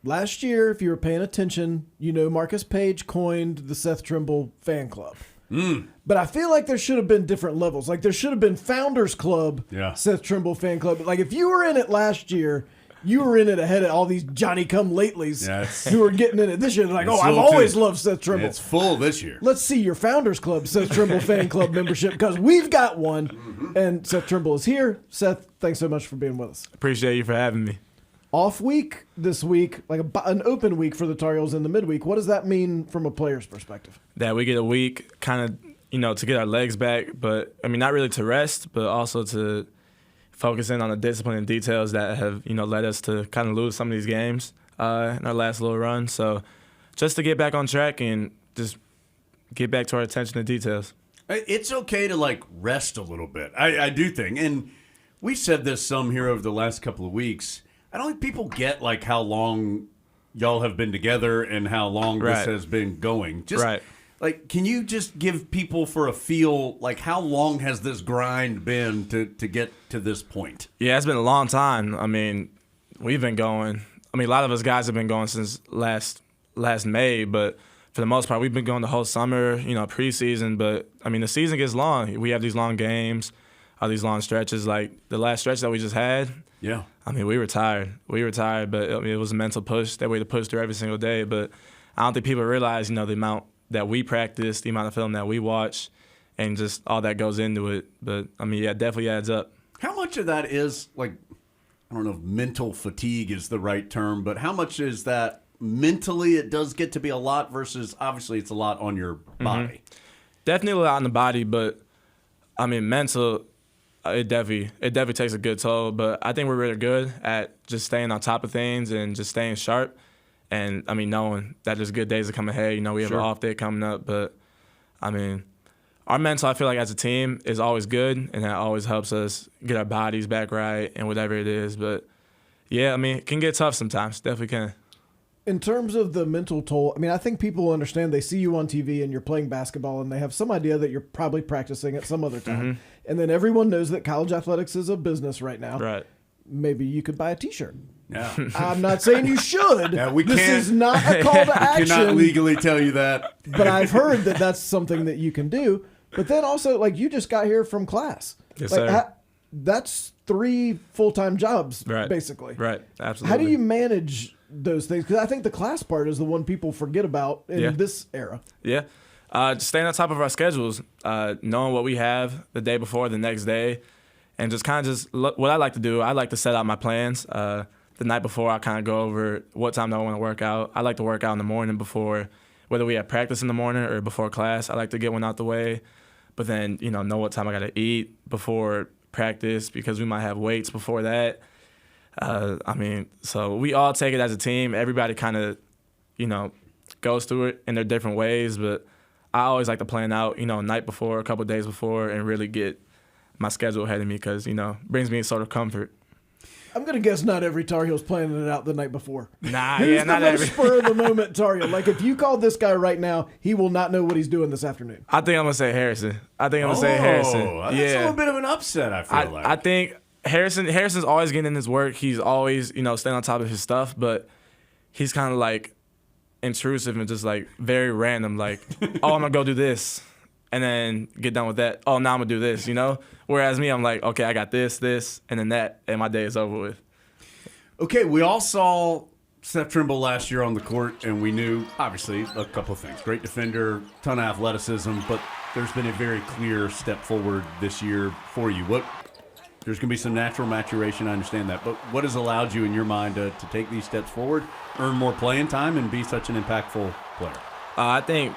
last year, if you were paying attention, Marcus Page coined the Seth Trimble fan club. But I feel like there should have been different levels. Like there should have been Founders Club, Seth Trimble fan club. Like if you were in it last year, you were in it ahead of all these Johnny-come-latelys who are getting in it this year. They're like, I've always loved Seth Trimble. It's full this year. Let's see your Founders Club, Seth Trimble fan club membership, because we've got one. And Seth Trimble is here. Seth, thanks so much for being with us. Appreciate you for having me. Off week this week, like an open week for the Tar Heels in the midweek. What does that mean from a player's perspective? That we get a week kind of, to get our legs back, but I mean, not really to rest, but also to focus in on the discipline and details that have, led us to kind of lose some of these games in our last little run. So just to get back on track and just get back to our attention to details. It's okay to, rest a little bit. I do think. And we've said this some here over the last couple of weeks. I don't think people get, how long y'all have been together and how long this has been going. Just, can you just give people for a feel, how long has this grind been to get to this point? Yeah, it's been a long time. I mean, we've been going. I mean, a lot of us guys have been going since last May, but for the most part, we've been going the whole summer, preseason. But, I mean, the season gets long. We have these long games, these long stretches. Like the last stretch that we just had, I mean, we were tired. But I mean, it was a mental push that we had to push through every single day. But I don't think people realize, the amount that we practice, the amount of film that we watch, and just all that goes into it. But, I mean, it definitely adds up. How much of that is, I don't know if mental fatigue is the right term, but how much is that mentally it does get to be a lot versus obviously it's a lot on your body? Definitely a lot on the body, but, I mean, mental – It definitely takes a good toll, but I think we're really good at just staying on top of things and just staying sharp. And, I mean, knowing that there's good days that come ahead. We have an off day coming up. But, I mean, our mental, I feel like, as a team is always good, and that always helps us get our bodies back right and whatever it is. But, yeah, I mean, it can get tough sometimes. Definitely can. In terms of the mental toll, I mean, I think people understand. They see you on TV and you're playing basketball, and they have some idea that you're probably practicing at some other time. And then everyone knows that college athletics is a business right now. Right. Maybe you could buy a T-shirt. Yeah. I'm not saying you should. This is not a call to action. I cannot legally tell you that. But I've heard that that's something that you can do. But then also, you just got here from class. Yes, sir. That's 3 full-time jobs, basically. Right, absolutely. How do you manage those things? Because I think the class part is the one people forget about in this era. Yeah. Just staying on top of our schedules, knowing what we have the day before, the next day, and just kind of what I like to do, I like to set out my plans. The night before, I kind of go over what time do I want to work out. I like to work out in the morning before, whether we have practice in the morning or before class. I like to get one out the way, but then, know what time I got to eat before practice because we might have weights before that. I mean, so we all take it as a team. Everybody kind of, goes through it in their different ways, but I always like to plan out, night before, a couple of days before, and really get my schedule ahead of me because, brings me sort of comfort. I'm going to guess not every Tar Heel's planning it out the night before. Nah, Who's not the every. spur of the moment Tar Heel? If you called this guy right now, he will not know what he's doing this afternoon. I think I'm going to say Harrison. That's a little bit of an upset, I feel like. I think Harrison's always getting in his work. He's always, staying on top of his stuff, but he's kind of intrusive and just very random. I'm going to go do this and then get done with that. Oh, now I'm going to do this, Whereas me, I'm okay, I got this, and then that, and my day is over with. Okay, we all saw Seth Trimble last year on the court, and we knew, obviously, a couple of things. Great defender, ton of athleticism, but there's been a very clear step forward this year for you. There's going to be some natural maturation, I understand that, but what has allowed you in your mind to take these steps forward, earn more playing time, and be such an impactful player? I think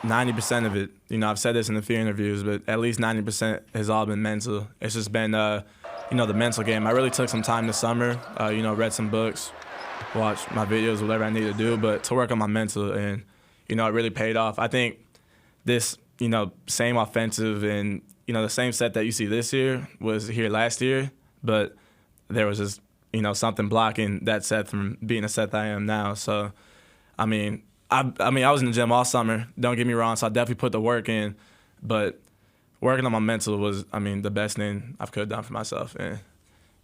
90% of it, I've said this in a few interviews, but at least 90% has all been mental. It's just been, the mental game. I really took some time this summer, read some books, watched my videos, whatever I needed to do, but to work on my mental, and, it really paid off. I think this, same offensive and, the same set that you see this year was here last year, but there was just, something blocking that Seth from being the Seth I am now. So, I mean, I was in the gym all summer. Don't get me wrong. So I definitely put the work in, but working on my mental was, the best thing I could have done for myself, and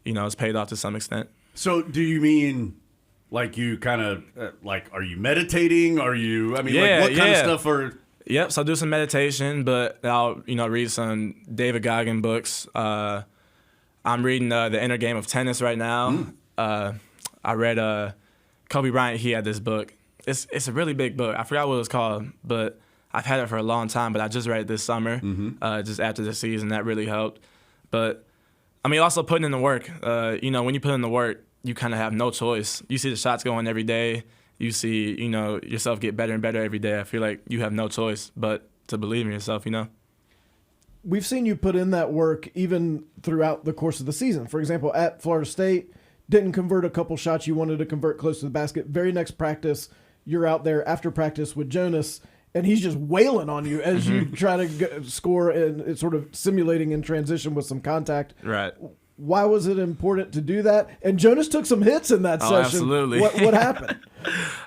it's paid off to some extent. So, do you mean Like you kind of are you meditating? Are you? I mean, Yeah, what kind of yeah. stuff are? Yep. So I do some meditation, but I'll read some David Goggin books. I'm reading The Inner Game of Tennis right now. I read Kobe Bryant. He had this book. It's a really big book. I forgot what it was called, but I've had it for a long time. But I just read it this summer, just after the season. That really helped. But I mean, also putting in the work. When you put in the work, you kind of have no choice. You see the shots going every day. You see, yourself get better and better every day. I feel like you have no choice but to believe in yourself, We've seen you put in that work even throughout the course of the season. For example, at Florida State, didn't convert a couple shots you wanted to convert close to the basket. Very next practice, you're out there after practice with Jonas, and he's just wailing on you as you try to score, and it's sort of simulating in transition with some contact. Right. Why was it important to do that? And Jonas took some hits in that session. Absolutely. What happened?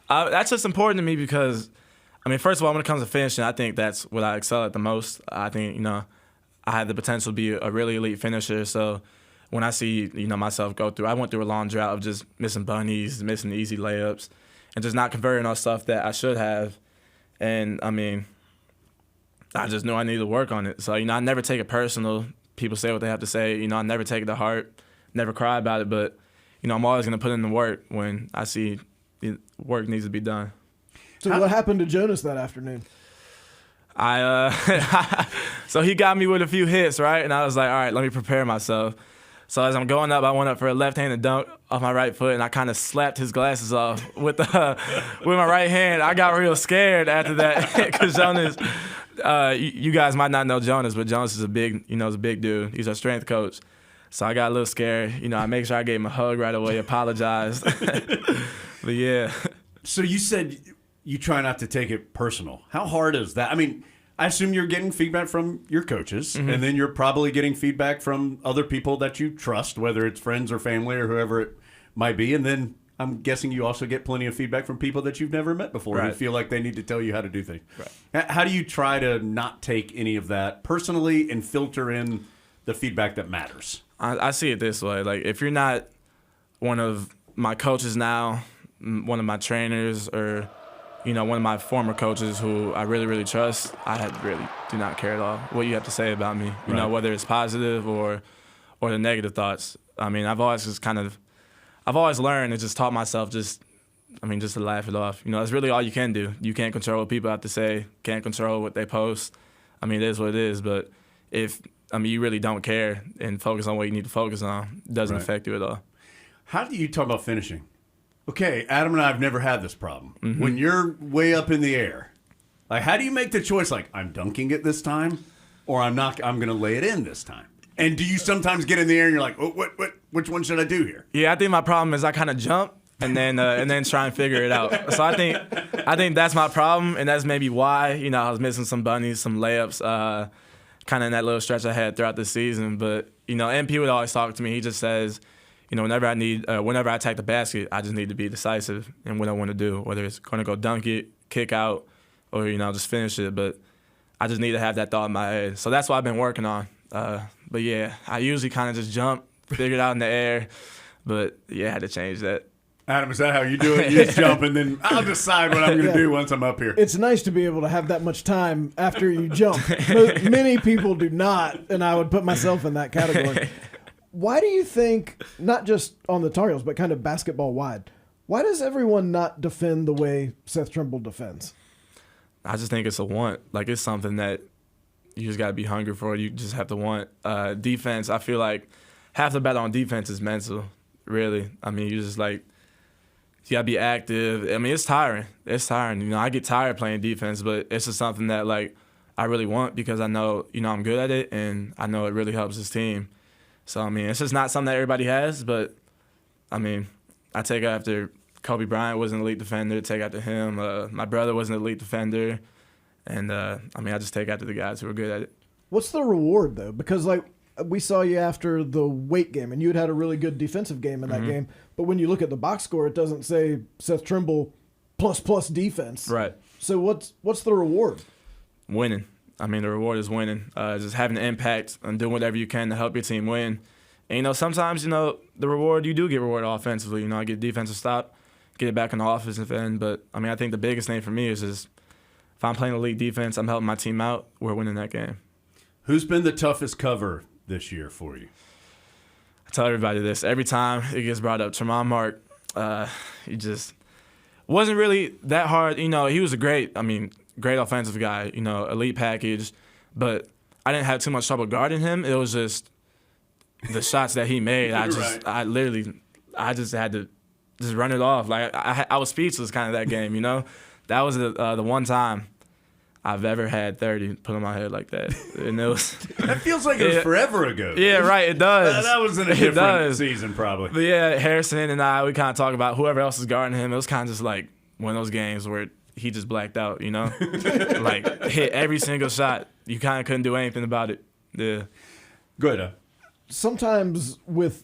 That's just important to me because, first of all, when it comes to finishing, I think that's what I excel at the most. I think, I had the potential to be a really elite finisher. So when I see, myself go through, I went through a long drought of just missing bunnies, missing easy layups, and just not converting on stuff that I should have. And, I just knew I needed to work on it. So, I never take it personal. People say what they have to say. I never take it to heart, never cry about it. But, I'm always going to put in the work when I see work needs to be done. So what happened to Jonas that afternoon? So he got me with a few hits, right? And I was like, all right, let me prepare myself. So as I'm going up, I went up for a left-handed dunk off my right foot, and I kind of slapped his glasses off with my right hand. I got real scared after that because Jonas, you guys might not know Jonas, but Jonas is a big dude. He's our strength coach. So I got a little scared. I made sure I gave him a hug right away, apologized. But yeah. So you said you try not to take it personal. How hard is that? I assume you're getting feedback from your coaches, and then you're probably getting feedback from other people that you trust, whether it's friends or family or whoever it might be. And then I'm guessing you also get plenty of feedback from people that you've never met before who feel like they need to tell you how to do things. Right. How do you try to not take any of that personally and filter in the feedback that matters? I see it this way. Like, if you're not one of my coaches now, one of my trainers, or one of my former coaches who I really, really trust, I really do not care at all what you have to say about me, whether it's positive or the negative thoughts. I've always learned and just taught myself just to laugh it off. It's really all you can do. You can't control what people have to say, can't control what they post. It is what it is, but if you really don't care and focus on what you need to focus on, it doesn't affect you at all. How do you talk about finishing? Okay, Adam and I have never had this problem. When you're way up in the air, like, how do you make the choice, like, I'm dunking it this time, or I'm going to lay it in this time? And do you sometimes get in the air and you're like, oh, which one should I do here? Yeah, I think my problem is I kind of jump and then try and figure it out. So I think that's my problem, and that's maybe why, I was missing some bunnies, some layups, kind of in that little stretch I had throughout the season. But, MP would always talk to me. He just says, whenever I attack the basket, I just need to be decisive in what I want to do, whether it's going to go dunk it, kick out, or, just finish it. But I just need to have that thought in my head. So that's what I've been working on. But, yeah, I usually kind of just jump, figure it out in the air. But, yeah, I had to change that. Adam, is that how you do it? You just jump, and then I'll decide what I'm going to do once I'm up here. It's nice to be able to have that much time after you jump. Many people do not, and I would put myself in that category. Why do you think, not just on the Tar Heels, but kind of basketball wide, why does everyone not defend the way Seth Trimble defends? I just think it's a want. Like, it's something that you just got to be hungry for. You just have to want. Defense, I feel like half the battle on defense is mental, really. You just, like, you got to be active. It's tiring. It's tiring. I get tired playing defense, but it's just something that, like, I really want because I know, I'm good at it, and I know it really helps this team. So, it's just not something that everybody has, but, I take after Kobe Bryant was an elite defender, take after him. My brother was an elite defender, and, I just take after the guys who are good at it. What's the reward, though? Because, like, we saw you after the Wake game, and you had a really good defensive game in that game. But when you look at the box score, it doesn't say Seth Trimble plus defense. Right. So what's the reward? Winning. The reward is winning. Just having an impact and doing whatever you can to help your team win. And, sometimes, the reward, you do get rewarded offensively. I get defensive stop. get it back on the offensive end. But, I mean, I think the biggest thing for me is just if I'm playing elite defense, I'm helping my team out, we're winning that game. Who's been the toughest cover this year for you? I tell everybody this. Every time it gets brought up, Tremont Mark, he just wasn't really that hard. You know, he was a great offensive guy, you know, elite package. But I didn't have too much trouble guarding him. It was just the shots that he made. I just had to just run it off. Like, I was speechless kind of that game, you know. That was the one time I've ever had 30 put on my head like that. And it was that feels like it was forever ago. Yeah, right, it does. That was in a different season probably. But yeah, Harrison and I, we kind of talk about whoever else is guarding him. It was kind of just like one of those games where he just blacked out, you know? Like, hit every single shot. You kind of couldn't do anything about it. Yeah. Good. Sometimes with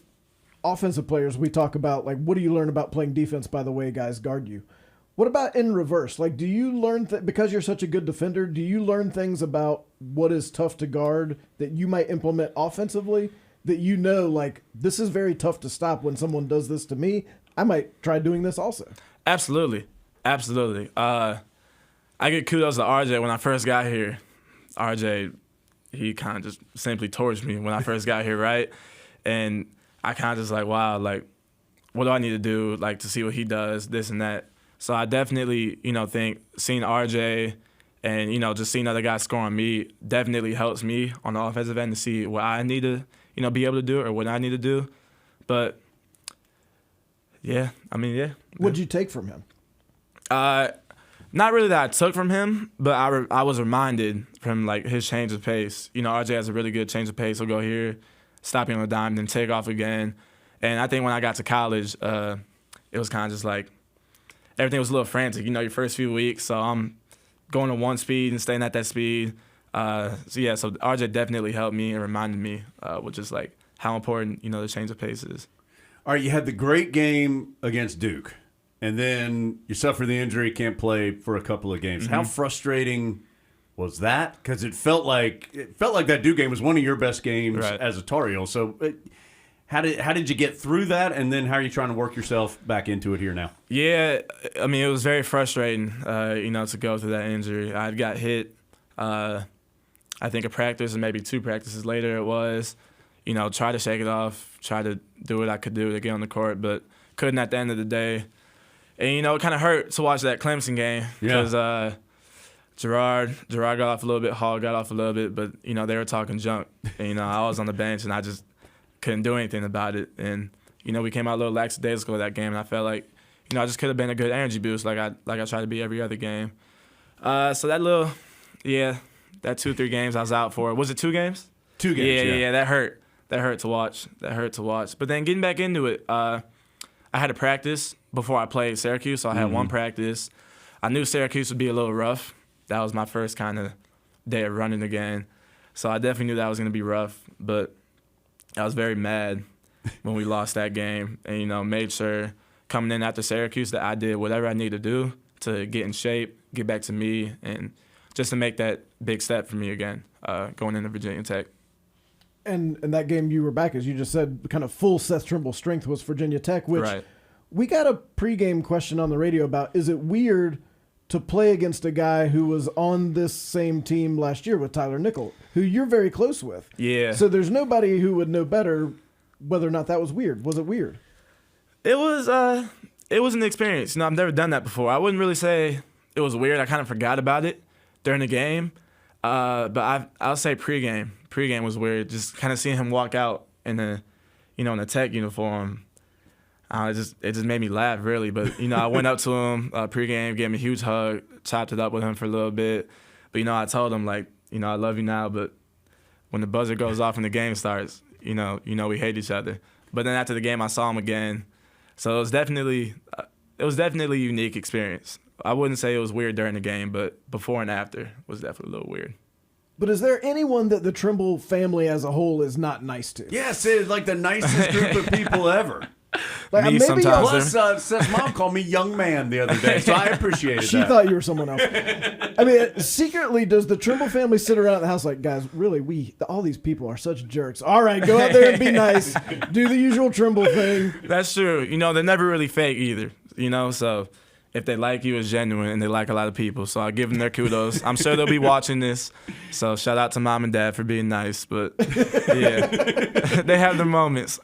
offensive players, we talk about, like, what do you learn about playing defense by the way guys guard you? What about in reverse? Like, do you learn, because you're such a good defender, do you learn things about what is tough to guard that you might implement offensively that you know, like, this is very tough to stop when someone does this to me? I might try doing this also. Absolutely. Absolutely. I get kudos to RJ when I first got here. RJ, he kind of just simply torched me when I first got here, right? And I kind of just like, wow, like, what do I need to do, like, to see what he does, this and that. So I definitely, you know, think seeing RJ and, you know, just seeing other guys score on me definitely helps me on the offensive end to see what I need to, you know, be able to do or what I need to do. But, yeah, I mean, yeah. What'd you take from him? Not really that I took from him, but I was reminded from, like, his change of pace. You know, RJ has a really good change of pace. He'll go here, stop you on a dime, then take off again. And I think when I got to college, it was kind of just like, everything was a little frantic, you know, your first few weeks. So I'm going to one speed and staying at that speed. So RJ definitely helped me and reminded me, with just like how important, you know, the change of pace is. All right, you had the great game against Duke, and then you suffer the injury, can't play for a couple of games. Mm-hmm. How frustrating was that? Because it felt like that Duke game was one of your best games as a Tar Heel. So how did you get through that, and then how are you trying to work yourself back into it here now? Yeah, I mean, it was very frustrating, you know, to go through that injury. I got hit, I think a practice and maybe 2 practices later it was. You know, try to shake it off, try to do what I could do to get on the court, but couldn't at the end of the day. And, you know, it kind of hurt to watch that Clemson game because Gerard got off a little bit, Hall got off a little bit, but, you know, they were talking junk. And, you know, I was on the bench and I just couldn't do anything about it. And, you know, we came out a little lackadaisical that game, and I felt like, you know, I just could have been a good energy boost like I try to be every other game. So that little, that 2-3 games I was out for. Was it 2 games? 2 games, Yeah, that hurt. That hurt to watch. But then getting back into it, I had a practice before I played Syracuse, so I had one practice. I knew Syracuse would be a little rough. That was my first kind of day of running again. So I definitely knew that was going to be rough, but I was very mad when we lost that game and, you know, made sure coming in after Syracuse that I did whatever I needed to do to get in shape, get back to me, and just to make that big step for me again, going into Virginia Tech. And in that game you were back, as you just said, kind of full Seth Trimble strength was Virginia Tech, which we got a pregame question on the radio about, is it weird to play against a guy who was on this same team last year with Tyler Nickel, who you're very close with? Yeah. So there's nobody who would know better whether or not that was weird. Was it weird? It was an experience. You know, I've never done that before. I wouldn't really say it was weird. I kind of forgot about it during the game. But I'll say pregame. Pregame was weird. Just kind of seeing him walk out in the Tech uniform. It just made me laugh, really. But, you know, I went up to him pregame, gave him a huge hug, chopped it up with him for a little bit. But, you know, I told him, like, you know, I love you now, but when the buzzer goes off and the game starts, you know, we hate each other. But then after the game, I saw him again. So it was definitely a unique experience. I wouldn't say it was weird during the game, but before and after was definitely a little weird. But is there anyone that the Trimble family as a whole is not nice to? Yes, it's like the nicest group of people ever. Like, me sometimes. Plus, Seth's mom called me young man the other day, so I appreciated that. She thought you were someone else. I mean, secretly, does the Trimble family sit around the house like, guys, really, all these people are such jerks. All right, go out there and be nice. Do the usual Trimble thing. That's true. You know, they're never really fake either. you know, so if they like you, it's genuine, and they like a lot of people. So I give them their kudos. I'm sure they'll be watching this. So shout out to mom and dad for being nice. But, yeah, they have their moments.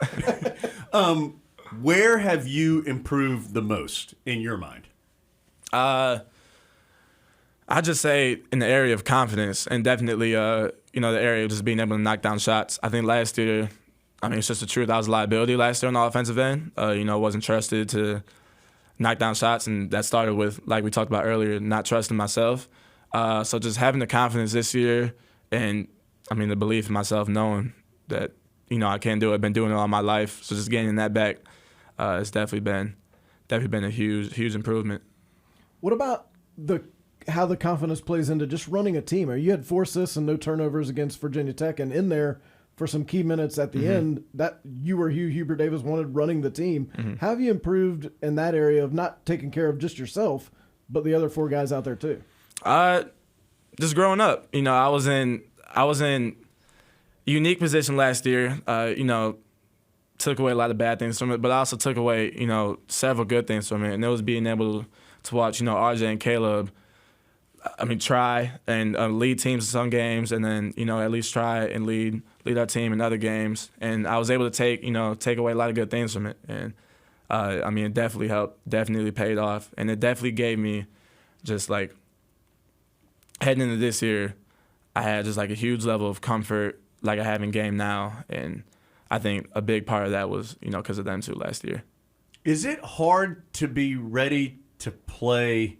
Where have you improved the most in your mind? I just say in the area of confidence, and definitely, the area of just being able to knock down shots. I think last year, it's just the truth. I was a liability last year on the offensive end. Wasn't trusted to knock down shots, and that started with, like we talked about earlier, not trusting myself. So just having the confidence this year, and the belief in myself, knowing that I can do it. I've been doing it all my life, so just getting that back, it's definitely been a huge improvement. What about how the confidence plays into just running a team? You had 4 assists and no turnovers against Virginia Tech, and in there for some key minutes at the end, that you were Hugh Hubert-Davis wanted running the team. How have you improved in that area of not taking care of just yourself, but the other 4 guys out there too? Just growing up, I was in a unique position last year. Took away a lot of bad things from it, but I also took away several good things from it, and it was being able to watch RJ and Caleb. Try and lead teams in some games, and then at least try and lead our team in other games. And I was able to take away a lot of good things from it. And it definitely helped, definitely paid off, and it definitely gave me just like heading into this year, I had just like a huge level of comfort like I have in game now, and I think a big part of that was because of them too last year. Is it hard to be ready to play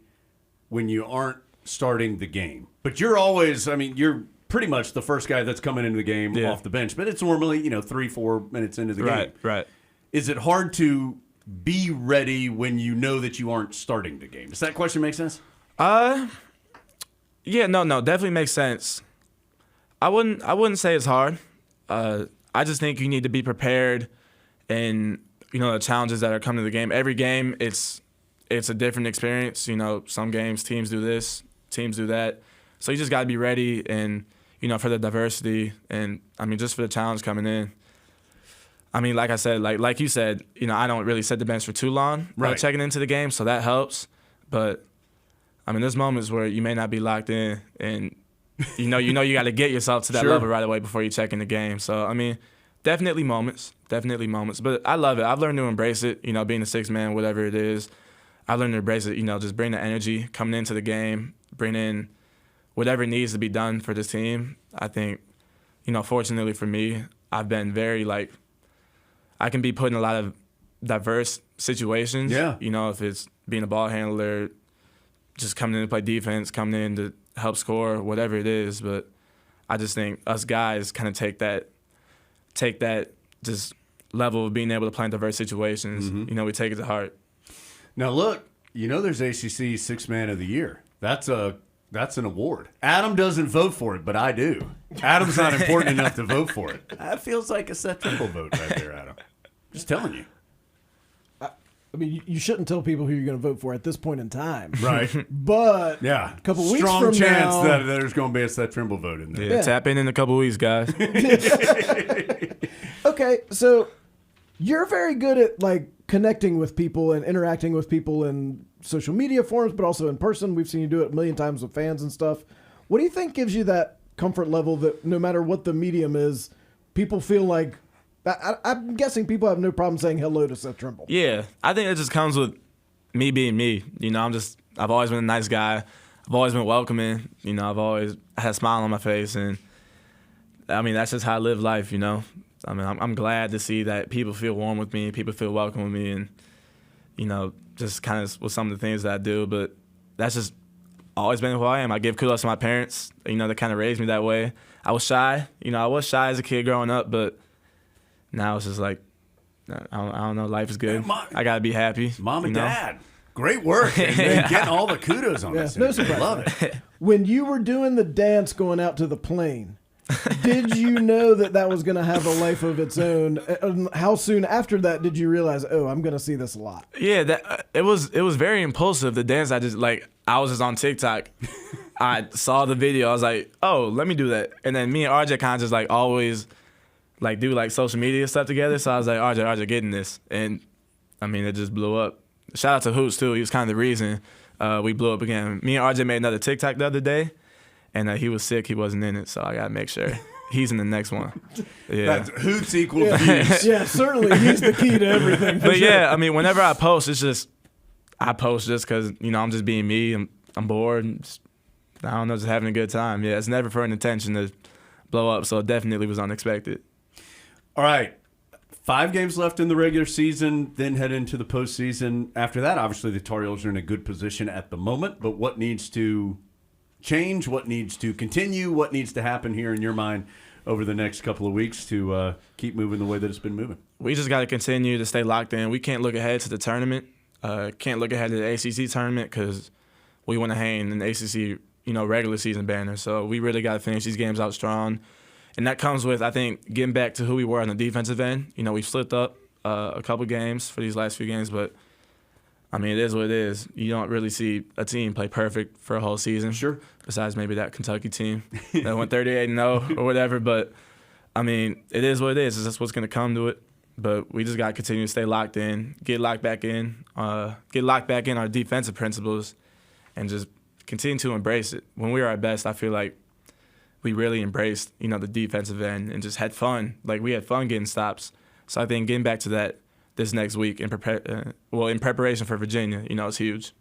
when you aren't starting the game? But you're always, you're pretty much the first guy that's coming into the game off the bench, but it's normally 3-4 minutes into the game. Right. Is it hard to be ready when you know that you aren't starting the game? Does that question make sense? Yeah, no, definitely makes sense. I wouldn't say it's hard. I just think you need to be prepared in the challenges that are coming to the game. Every game it's a different experience. Some games teams do this, teams do that. So you just got to be ready, and for the diversity, and just for the challenge coming in. Like I said, like you said, I don't really set the bench for too long checking into the game, so that helps. But there's moments where you may not be locked in, and you got to get yourself to that level right away before you check in the game. So definitely moments. But I love it. I've learned to embrace it. Being a 6-man, whatever it is, I've learned to embrace it. Just bring the energy coming into the game, bring in whatever needs to be done for this team. I think, fortunately for me, I've been very I can be put in a lot of diverse situations. Yeah. If it's being a ball handler, just coming in to play defense, coming in to help score, whatever it is. But I just think us guys kind of take that just level of being able to play in diverse situations. We take it to heart. Now look, there's ACC 6-Man of the Year. That's an award. Adam doesn't vote for it, but I do. Adam's not important enough to vote for it. That feels like a Seth Trimble vote right there, Adam. Just telling you. You shouldn't tell people who you're going to vote for at this point in time. Right. But yeah, a couple weeks strong from chance now, that there's going to be a Seth Trimble vote in there. Yeah, tap in a couple weeks, guys. Okay, so you're very good at connecting with people and interacting with people in social media forums, but also in person. We've seen you do it a million times with fans and stuff. What do you think gives you that comfort level that no matter what the medium is, people feel like, I'm guessing people have no problem saying hello to Seth Trimble. Yeah, I think it just comes with me being me. I've always been a nice guy. I've always been welcoming. I've always had a smile on my face, and that's just how I live life. I'm glad to see that people feel warm with me, people feel welcome with me, and just kind of with some of the things that I do. But that's just always been who I am. I give kudos to my parents. They kind of raised me that way. I was shy. I was shy as a kid growing up, but now it's just I don't know. Life is good. I got to be happy. Mom and Dad, great work. And getting all the kudos on this. No surprise. Love it. When you were doing the dance going out to the plane, did you know that was going to have a life of its own? How soon after that did you realize, I'm going to see this a lot? Yeah, it was very impulsive. The dance, I was just on TikTok. I saw the video. I was like, oh, let me do that. And then me and RJ kind of just always do social media stuff together. So I was like, RJ, getting this. And it just blew up. shout out to Hoots too. He was kind of the reason we blew up again. Me and RJ made another TikTok the other day, and he was sick. He wasn't in it, so I got to make sure he's in the next one. Yeah. That's Hoots equal views. Yeah, certainly. He's the key to everything. But sure. yeah, I mean, whenever I post, I post just because, I'm just being me. I'm bored. And I don't know, just having a good time. Yeah, it's never for an intention to blow up, so it definitely was unexpected. All right. 5 games left in the regular season, then head into the postseason. After that, obviously, the Tar Heels are in a good position at the moment, but what needs to change? What needs to continue? What needs to happen here in your mind over the next couple of weeks to keep moving the way that it's been moving? We just got to continue to stay locked in. We can't look ahead to the tournament. Can't look ahead to the ACC tournament because we want to hang in the ACC, regular season banner. So we really got to finish these games out strong. And that comes with, I think, getting back to who we were on the defensive end. We've slipped up a couple games for these last few games, but, I mean, it is what it is. You don't really see a team play perfect for a whole season. Sure. Besides maybe that Kentucky team that went 38-0 or whatever. But, I mean, it is what it is. It's just what's going to come to it. But we just got to continue to stay locked in, get locked back in our defensive principles, and just continue to embrace it. When we were at best, I feel like we really embraced, the defensive end and just had fun. Like, we had fun getting stops. So I think getting back to that this next week in preparation for Virginia, is huge.